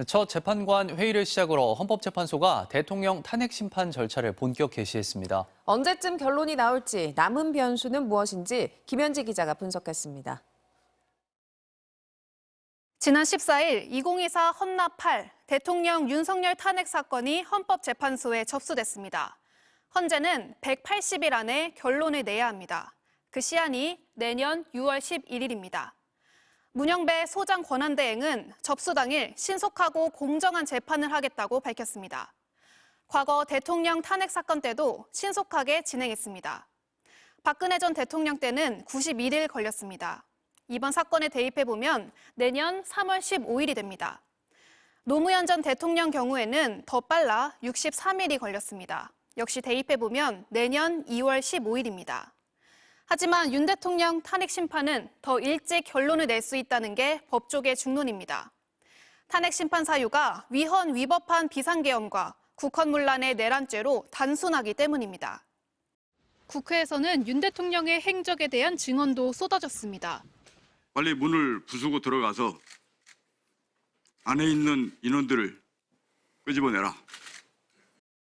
첫 재판관 회의를 시작으로 헌법재판소가 대통령 탄핵 심판 절차를 본격 개시했습니다. 언제쯤 결론이 나올지, 남은 변수는 무엇인지 김현지 기자가 분석했습니다. 지난 14일 2024 헌납 8 대통령 윤석열 탄핵 사건이 헌법재판소에 접수됐습니다. 헌재는 180일 안에 결론을 내야 합니다. 그 시한이 내년 6월 11일입니다. 문영배 소장 권한대행은 접수 당일 신속하고 공정한 재판을 하겠다고 밝혔습니다. 과거 대통령 탄핵 사건 때도 신속하게 진행했습니다. 박근혜 전 대통령 때는 91일 걸렸습니다. 이번 사건에 대입해보면 내년 3월 15일이 됩니다. 노무현 전 대통령 경우에는 더 빨라 63일이 걸렸습니다. 역시 대입해보면 내년 2월 15일입니다. 하지만 윤 대통령 탄핵 심판은 더 일찍 결론을 낼 수 있다는 게 법조계 중론입니다. 탄핵 심판 사유가 위헌 위법한 비상계엄과 국헌문란의 내란죄로 단순하기 때문입니다. 국회에서는 윤 대통령의 행적에 대한 증언도 쏟아졌습니다. 빨리 문을 부수고 들어가서 안에 있는 인원들을 끄집어내라.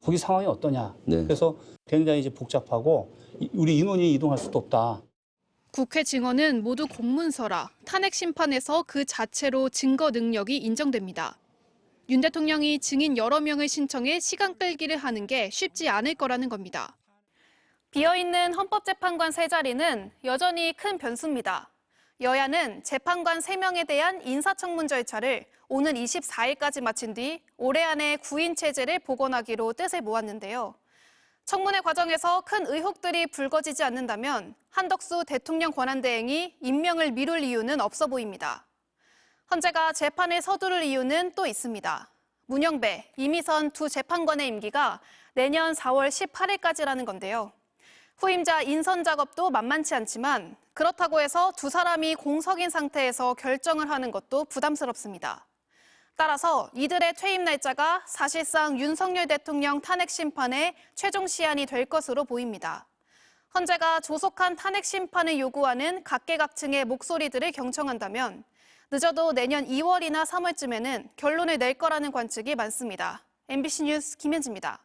거기 상황이 어떠냐. 네. 그래서 굉장히 이제 복잡하고 우리 인원이 이동할 수도 없다. 국회 증언은 모두 공문서라 탄핵 심판에서 그 자체로 증거 능력이 인정됩니다. 윤 대통령이 증인 여러 명을 신청해 시간 끌기를 하는 게 쉽지 않을 거라는 겁니다. 비어있는 헌법재판관 세 자리는 여전히 큰 변수입니다. 여야는 재판관 3명에 대한 인사청문 절차를 오는 24일까지 마친 뒤 올해 안에 구인 체제를 복원하기로 뜻을 모았는데요. 청문회 과정에서 큰 의혹들이 불거지지 않는다면 한덕수 대통령 권한대행이 임명을 미룰 이유는 없어 보입니다. 헌재가 재판에 서두를 이유는 또 있습니다. 문영배, 이미선 두 재판관의 임기가 내년 4월 18일까지라는 건데요. 후임자 인선 작업도 만만치 않지만 그렇다고 해서 두 사람이 공석인 상태에서 결정을 하는 것도 부담스럽습니다. 따라서 이들의 퇴임 날짜가 사실상 윤석열 대통령 탄핵 심판의 최종 시한이 될 것으로 보입니다. 헌재가 조속한 탄핵 심판을 요구하는 각계각층의 목소리들을 경청한다면 늦어도 내년 2월이나 3월쯤에는 결론을 낼 거라는 관측이 많습니다. MBC 뉴스 김현지입니다.